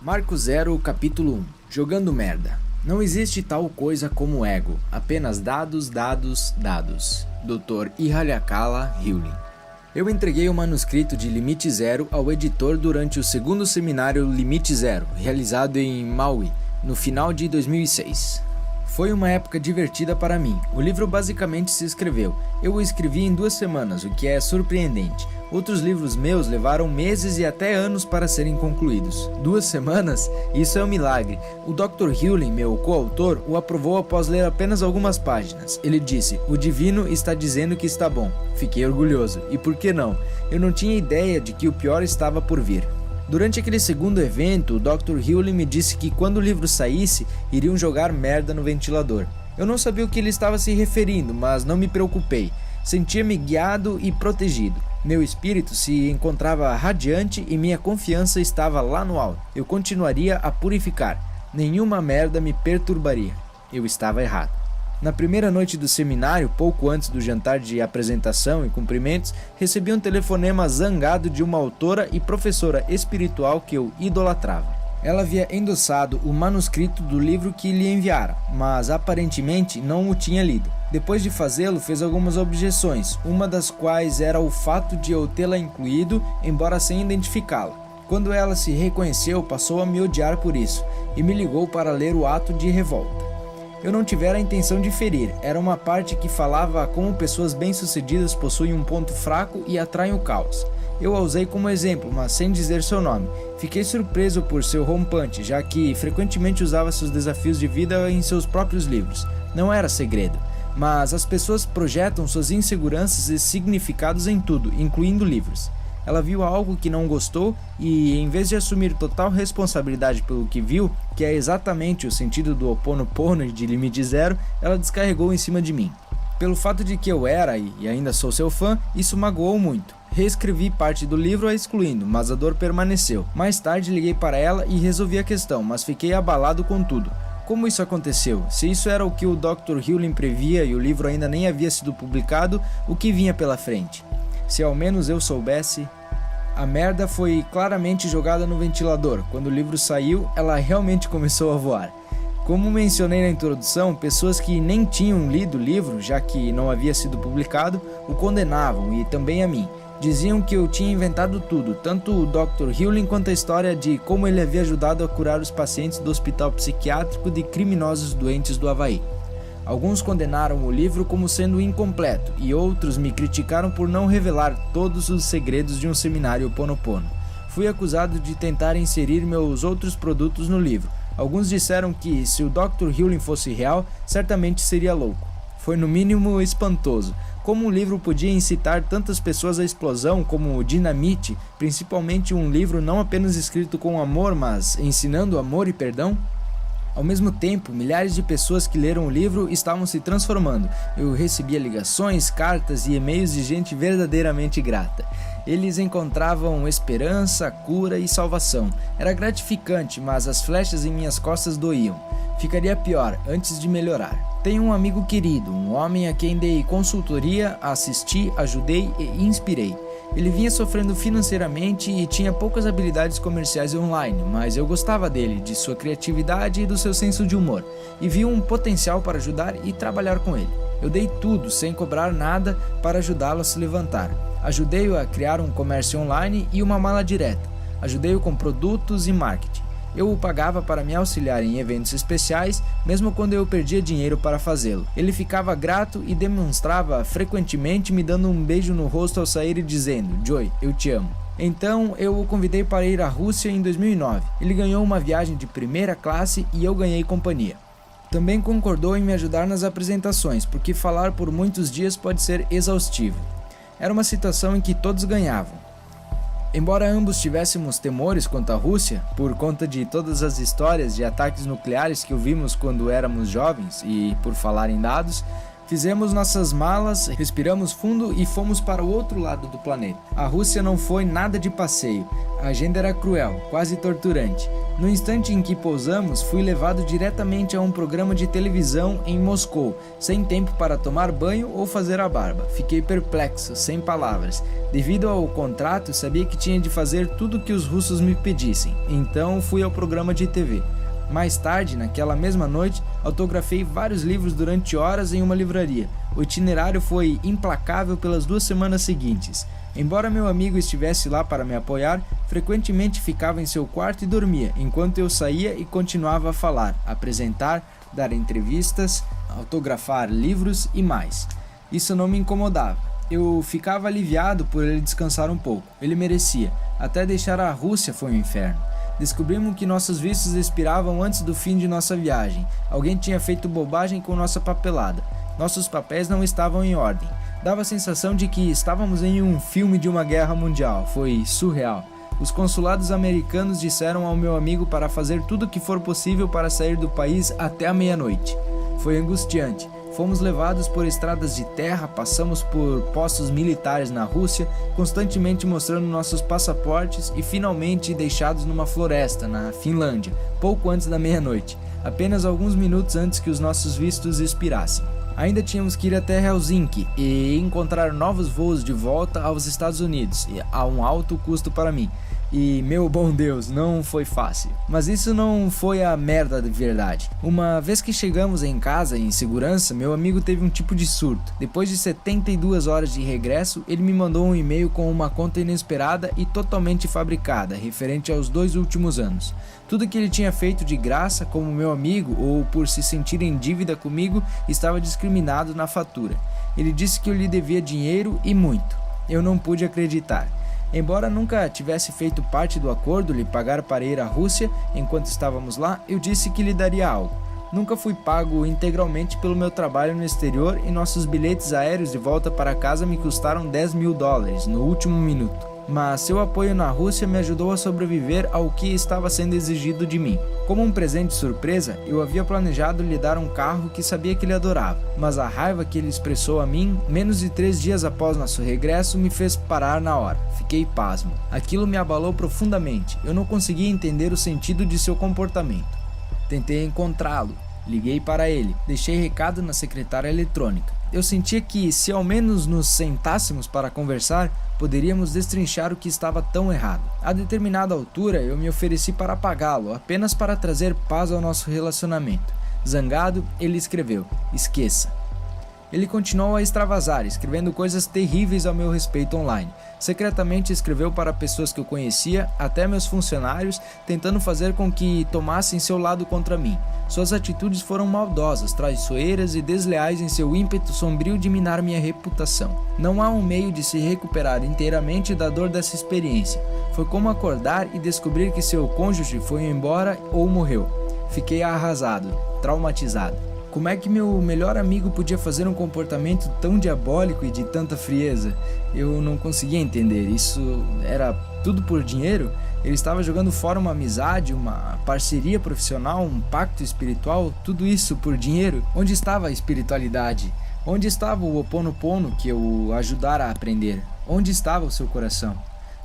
Marco Zero, capítulo 1. Jogando merda. Não existe tal coisa como ego, apenas dados, dados, dados. Dr. Ihalakala Hewlin. Eu entreguei o manuscrito de Limite Zero ao editor durante o segundo seminário Limite Zero, realizado em Maui, no final de 2006. Foi uma época divertida para mim. O livro basicamente se escreveu. Eu o escrevi em 2 semanas, o que é surpreendente. Outros livros meus levaram meses e até anos para serem concluídos. 2 semanas? Isso é um milagre. O Dr. Hewlin, meu coautor, o aprovou após ler apenas algumas páginas. Ele disse: "O divino está dizendo que está bom." Fiquei orgulhoso. E por que não? Eu não tinha ideia de que o pior estava por vir. Durante aquele segundo evento, o Dr. Hewlin me disse que quando o livro saísse, iriam jogar merda no ventilador. Eu não sabia o que ele estava se referindo, mas não me preocupei. Sentia-me guiado e protegido. Meu espírito se encontrava radiante e minha confiança estava lá no alto. Eu continuaria a purificar. Nenhuma merda me perturbaria. Eu estava errado. Na primeira noite do seminário, pouco antes do jantar de apresentação e cumprimentos, recebi um telefonema zangado de uma autora e professora espiritual que eu idolatrava. Ela havia endossado o manuscrito do livro que lhe enviara, mas aparentemente não o tinha lido. Depois de fazê-lo, fez algumas objeções, uma das quais era o fato de eu tê-la incluído, embora sem identificá-la. Quando ela se reconheceu, passou a me odiar por isso, e me ligou para ler o ato de revolta. Eu não tivera a intenção de ferir, era uma parte que falava como pessoas bem-sucedidas possuem um ponto fraco e atraem o caos. Eu a usei como exemplo, mas sem dizer seu nome. Fiquei surpreso por seu rompante, já que frequentemente usava seus desafios de vida em seus próprios livros. Não era segredo, mas as pessoas projetam suas inseguranças e significados em tudo, incluindo livros. Ela viu algo que não gostou e, em vez de assumir total responsabilidade pelo que viu, que é exatamente o sentido do Ho Oponopono e de Limite Zero, ela descarregou em cima de mim. Pelo fato de que eu era e ainda sou seu fã, isso magoou muito. Reescrevi parte do livro a excluindo, mas a dor permaneceu. Mais tarde liguei para ela e resolvi a questão, mas fiquei abalado com tudo. Como isso aconteceu? Se isso era o que o Dr. Hewlin previa e o livro ainda nem havia sido publicado, o que vinha pela frente? Se ao menos eu soubesse... A merda foi claramente jogada no ventilador. Quando o livro saiu, ela realmente começou a voar. Como mencionei na introdução, pessoas que nem tinham lido o livro, já que não havia sido publicado, o condenavam e também a mim. Diziam que eu tinha inventado tudo, tanto o Dr. Hewlin quanto a história de como ele havia ajudado a curar os pacientes do hospital psiquiátrico de criminosos doentes do Havaí. Alguns condenaram o livro como sendo incompleto e outros me criticaram por não revelar todos os segredos de um seminário Ho Oponopono. Fui acusado de tentar inserir meus outros produtos no livro. Alguns disseram que se o Dr. Hewlin fosse real, certamente seria louco. Foi no mínimo espantoso. Como um livro podia incitar tantas pessoas à explosão como Dinamite, principalmente um livro não apenas escrito com amor, mas ensinando amor e perdão? Ao mesmo tempo, milhares de pessoas que leram o livro estavam se transformando. Eu recebia ligações, cartas e e-mails de gente verdadeiramente grata. Eles encontravam esperança, cura e salvação. Era gratificante, mas as flechas em minhas costas doíam. Ficaria pior antes de melhorar. Tenho um amigo querido, um homem a quem dei consultoria, assisti, ajudei e inspirei. Ele vinha sofrendo financeiramente e tinha poucas habilidades comerciais online, mas eu gostava dele, de sua criatividade e do seu senso de humor, e vi um potencial para ajudar e trabalhar com ele. Eu dei tudo, sem cobrar nada, para ajudá-lo a se levantar. Ajudei-o a criar um comércio online e uma mala direta. Ajudei-o com produtos e marketing. Eu o pagava para me auxiliar em eventos especiais, mesmo quando eu perdia dinheiro para fazê-lo. Ele ficava grato e demonstrava frequentemente me dando um beijo no rosto ao sair e dizendo: "Joey, eu te amo." Então eu o convidei para ir à Rússia em 2009. Ele ganhou uma viagem de primeira classe e eu ganhei companhia. Também concordou em me ajudar nas apresentações, porque falar por muitos dias pode ser exaustivo. Era uma situação em que todos ganhavam. Embora ambos tivéssemos temores quanto à Rússia, por conta de todas as histórias de ataques nucleares que ouvimos quando éramos jovens e por falar em dados, Fizemos nossas malas, respiramos fundo e fomos para o outro lado do planeta. A Rússia não foi nada de passeio. A agenda era cruel, quase torturante. No instante em que pousamos, fui levado diretamente a um programa de televisão em Moscou, sem tempo para tomar banho ou fazer a barba. Fiquei perplexo, sem palavras. Devido ao contrato, sabia que tinha de fazer tudo o que os russos me pedissem. Então fui ao programa de TV. Mais tarde, naquela mesma noite, autografei vários livros durante horas em uma livraria. O itinerário foi implacável pelas 2 semanas seguintes. Embora meu amigo estivesse lá para me apoiar, frequentemente ficava em seu quarto e dormia, enquanto eu saía e continuava a falar, apresentar, dar entrevistas, autografar livros e mais. Isso não me incomodava. Eu ficava aliviado por ele descansar um pouco. Ele merecia. Até deixar a Rússia foi um inferno. Descobrimos que nossos vistos expiravam antes do fim de nossa viagem. Alguém tinha feito bobagem com nossa papelada. Nossos papéis não estavam em ordem. Dava a sensação de que estávamos em um filme de uma guerra mundial. Foi surreal. Os consulados americanos disseram ao meu amigo para fazer tudo o que for possível para sair do país até a meia-noite. Foi angustiante. Fomos levados por estradas de terra, passamos por postos militares na Rússia, constantemente mostrando nossos passaportes e finalmente deixados numa floresta, na Finlândia, pouco antes da meia-noite, apenas alguns minutos antes que os nossos vistos expirassem. Ainda tínhamos que ir até Helsinki e encontrar novos voos de volta aos Estados Unidos, a um alto custo para mim. E, meu bom Deus, não foi fácil. Mas isso não foi a merda de verdade. Uma vez que chegamos em casa em segurança, meu amigo teve um tipo de surto. Depois de 72 horas de regresso, ele me mandou um e-mail com uma conta inesperada e totalmente fabricada, referente aos 2 últimos anos. Tudo que ele tinha feito de graça, como meu amigo, ou por se sentir em dívida comigo, estava discriminado na fatura. Ele disse que eu lhe devia dinheiro e muito. Eu não pude acreditar. Embora nunca tivesse feito parte do acordo lhe pagar para ir à Rússia enquanto estávamos lá, eu disse que lhe daria algo. Nunca fui pago integralmente pelo meu trabalho no exterior e nossos bilhetes aéreos de volta para casa me custaram $10.000 no último minuto. Mas seu apoio na Rússia me ajudou a sobreviver ao que estava sendo exigido de mim. Como um presente surpresa, eu havia planejado lhe dar um carro que sabia que ele adorava, mas a raiva que ele expressou a mim, menos de 3 dias após nosso regresso, me fez parar na hora. Fiquei pasmo. Aquilo me abalou profundamente. Eu não conseguia entender o sentido de seu comportamento. Tentei encontrá-lo. Liguei para ele. Deixei recado na secretária eletrônica. Eu sentia que, se ao menos nos sentássemos para conversar, poderíamos destrinchar o que estava tão errado. A determinada altura, eu me ofereci para pagá-lo, apenas para trazer paz ao nosso relacionamento. Zangado, ele escreveu: esqueça. Ele continuou a extravasar, escrevendo coisas terríveis ao meu respeito online. Secretamente escreveu para pessoas que eu conhecia, até meus funcionários, tentando fazer com que tomassem seu lado contra mim. Suas atitudes foram maldosas, traiçoeiras e desleais em seu ímpeto sombrio de minar minha reputação. Não há um meio de se recuperar inteiramente da dor dessa experiência. Foi como acordar e descobrir que seu cônjuge foi embora ou morreu. Fiquei arrasado, traumatizado. Como é que meu melhor amigo podia fazer um comportamento tão diabólico e de tanta frieza? Eu não conseguia entender. Isso era tudo por dinheiro? Ele estava jogando fora uma amizade, uma parceria profissional, um pacto espiritual? Tudo isso por dinheiro? Onde estava a espiritualidade? Onde estava o Ho Oponopono que eu o ajudara a aprender? Onde estava o seu coração?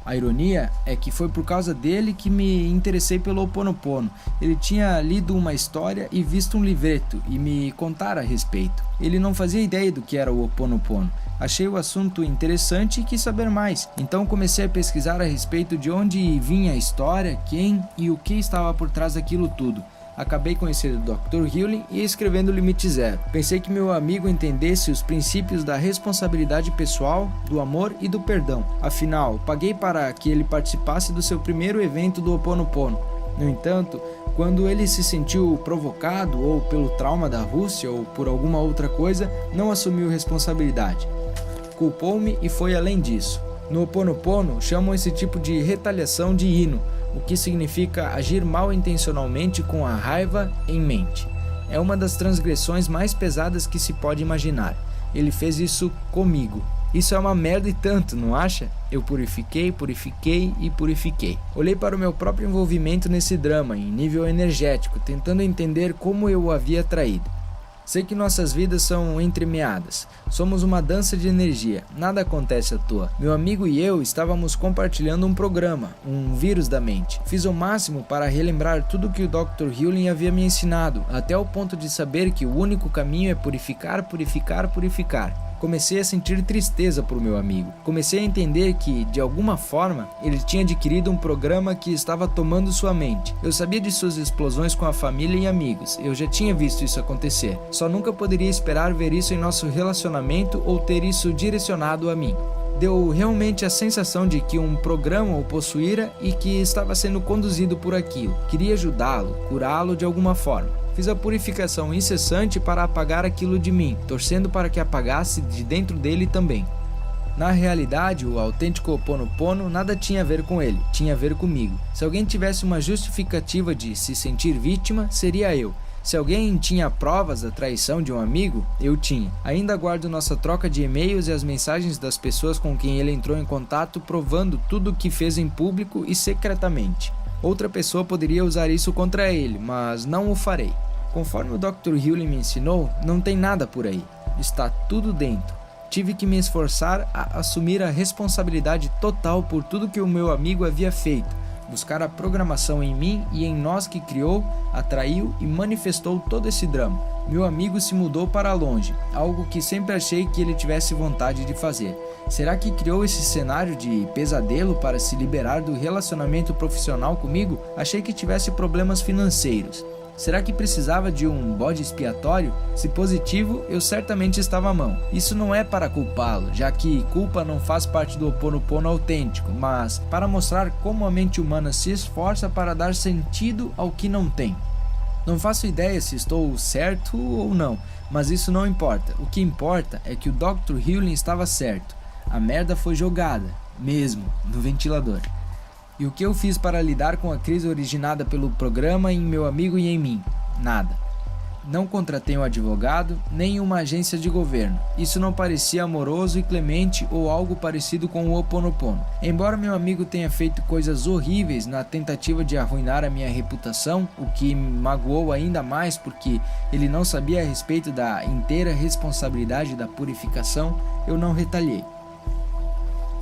A ironia é que foi por causa dele que me interessei pelo Ho Oponopono. Ele tinha lido uma história e visto um livreto e me contara a respeito. Ele não fazia ideia do que era o Ho Oponopono. Achei o assunto interessante e quis saber mais. Então comecei a pesquisar a respeito de onde vinha a história, quem e o que estava por trás daquilo tudo. Acabei conhecendo o Dr. Healing e escrevendo Limite Zero. Pensei que meu amigo entendesse os princípios da responsabilidade pessoal, do amor e do perdão. Afinal, paguei para que ele participasse do seu primeiro evento do Ho Oponopono. No entanto, quando ele se sentiu provocado ou pelo trauma da Rússia ou por alguma outra coisa, não assumiu responsabilidade. Culpou-me e foi além disso. No Ho Oponopono, chamam esse tipo de retaliação de hino, o que significa agir mal intencionalmente com a raiva em mente. É uma das transgressões mais pesadas que se pode imaginar. Ele fez isso comigo. Isso é uma merda e tanto, não acha? Eu purifiquei e purifiquei. Olhei para o meu próprio envolvimento nesse drama, em nível energético, tentando entender como eu o havia traído. Sei que nossas vidas são entremeadas. Somos uma dança de energia, nada acontece à toa. Meu amigo e eu estávamos compartilhando um programa, um vírus da mente. Fiz o máximo para relembrar tudo que o Dr. Hewlin havia me ensinado, até o ponto de saber que o único caminho é purificar, purificar, purificar. Comecei a sentir tristeza por meu amigo. Comecei a entender que, de alguma forma, ele tinha adquirido um programa que estava tomando sua mente. Eu sabia de suas explosões com a família e amigos. Eu já tinha visto isso acontecer. Só nunca poderia esperar ver isso em nosso relacionamento ou ter isso direcionado a mim. Deu realmente a sensação de que um programa o possuíra e que estava sendo conduzido por aquilo. Queria ajudá-lo, curá-lo de alguma forma. Fiz a purificação incessante para apagar aquilo de mim, torcendo para que apagasse de dentro dele também. Na realidade, o autêntico Ho Oponopono nada tinha a ver com ele, tinha a ver comigo. Se alguém tivesse uma justificativa de se sentir vítima, seria eu. Se alguém tinha provas da traição de um amigo, eu tinha. Ainda guardo nossa troca de e-mails e as mensagens das pessoas com quem ele entrou em contato, provando tudo o que fez em público e secretamente. Outra pessoa poderia usar isso contra ele, mas não o farei. Conforme o Dr. Hewlin me ensinou, não tem nada por aí. Está tudo dentro. Tive que me esforçar a assumir a responsabilidade total por tudo que o meu amigo havia feito. Buscar a programação em mim e em nós que criou, atraiu e manifestou todo esse drama. Meu amigo se mudou para longe, algo que sempre achei que ele tivesse vontade de fazer. Será que criou esse cenário de pesadelo para se liberar do relacionamento profissional comigo? Achei que tivesse problemas financeiros. Será que precisava de um bode expiatório? Se positivo, eu certamente estava à mão. Isso não é para culpá-lo, já que culpa não faz parte do Ho Oponopono autêntico, mas para mostrar como a mente humana se esforça para dar sentido ao que não tem. Não faço ideia se estou certo ou não, mas isso não importa. O que importa é que o Dr. Hewlin estava certo. A merda foi jogada, mesmo, no ventilador. E o que eu fiz para lidar com a crise originada pelo programa em meu amigo e em mim? Nada. Não contratei um advogado, nem uma agência de governo. Isso não parecia amoroso e clemente ou algo parecido com o Ho Oponopono. Embora meu amigo tenha feito coisas horríveis na tentativa de arruinar a minha reputação, o que me magoou ainda mais porque ele não sabia a respeito da inteira responsabilidade da purificação, eu não retaliei.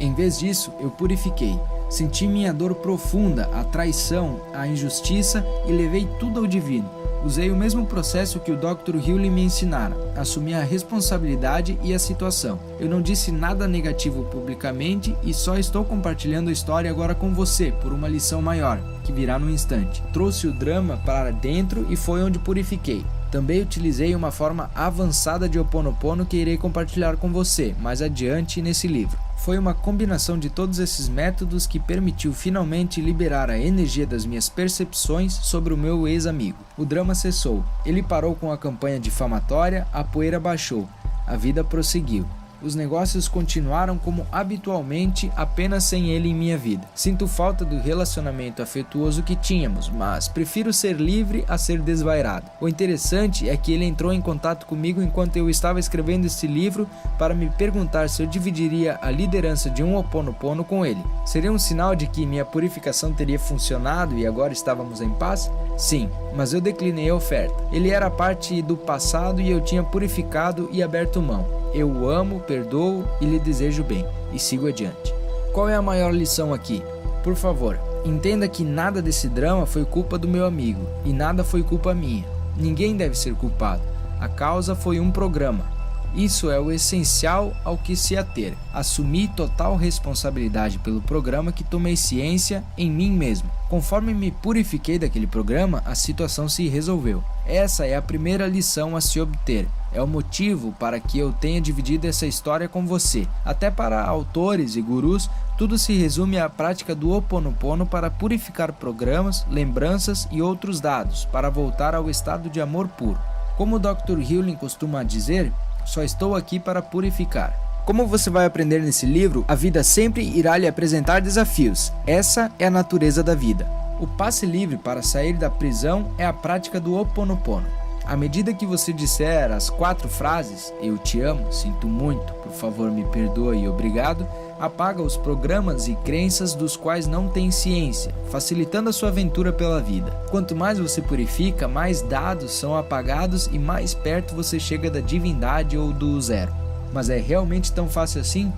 Em vez disso, eu purifiquei. Senti minha dor profunda, a traição, a injustiça e levei tudo ao divino. Usei o mesmo processo que o Dr. Hewlin me ensinara. Assumi a responsabilidade e a situação. Eu não disse nada negativo publicamente e só estou compartilhando a história agora com você por uma lição maior, que virá no instante. Trouxe o drama para dentro e foi onde purifiquei. Também utilizei uma forma avançada de Ho Oponopono que irei compartilhar com você mais adiante nesse livro. Foi uma combinação de todos esses métodos que permitiu finalmente liberar a energia das minhas percepções sobre o meu ex-amigo. O drama cessou. Ele parou com a campanha difamatória, a poeira baixou. A vida prosseguiu. Os negócios continuaram como habitualmente, apenas sem ele em minha vida. Sinto falta do relacionamento afetuoso que tínhamos, mas prefiro ser livre a ser desvairado. O interessante é que ele entrou em contato comigo enquanto eu estava escrevendo este livro para me perguntar se eu dividiria a liderança de um Ho Oponopono com ele. Seria um sinal de que minha purificação teria funcionado e agora estávamos em paz? Sim, mas eu declinei a oferta. Ele era parte do passado e eu tinha purificado e aberto mão. Eu o amo, perdoo e lhe desejo bem, e sigo adiante. Qual é a maior lição aqui? Por favor, entenda que nada desse drama foi culpa do meu amigo, e nada foi culpa minha. Ninguém deve ser culpado. A causa foi um programa. Isso é o essencial ao que se ater. Assumi total responsabilidade pelo programa que tomei ciência em mim mesmo. Conforme me purifiquei daquele programa, a situação se resolveu. Essa é a primeira lição a se obter. É o motivo para que eu tenha dividido essa história com você. Até para autores e gurus, tudo se resume à prática do Ho Oponopono para purificar programas, lembranças e outros dados, para voltar ao estado de amor puro. Como o Dr. Hewlin costuma dizer, só estou aqui para purificar. Como você vai aprender nesse livro, a vida sempre irá lhe apresentar desafios. Essa é a natureza da vida. O passe livre para sair da prisão é a prática do Ho Oponopono. À medida que você disser as 4 frases, eu te amo, sinto muito, por favor me perdoe e obrigado, Apaga os programas e crenças dos quais não tem ciência, facilitando a sua aventura pela vida. Quanto mais você purifica, mais dados são apagados e mais perto você chega da divindade ou do zero. Mas é realmente tão fácil assim?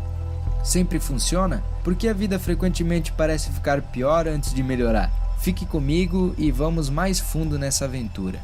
Sempre funciona? Por que a vida frequentemente parece ficar pior antes de melhorar? Fique comigo e vamos mais fundo nessa aventura.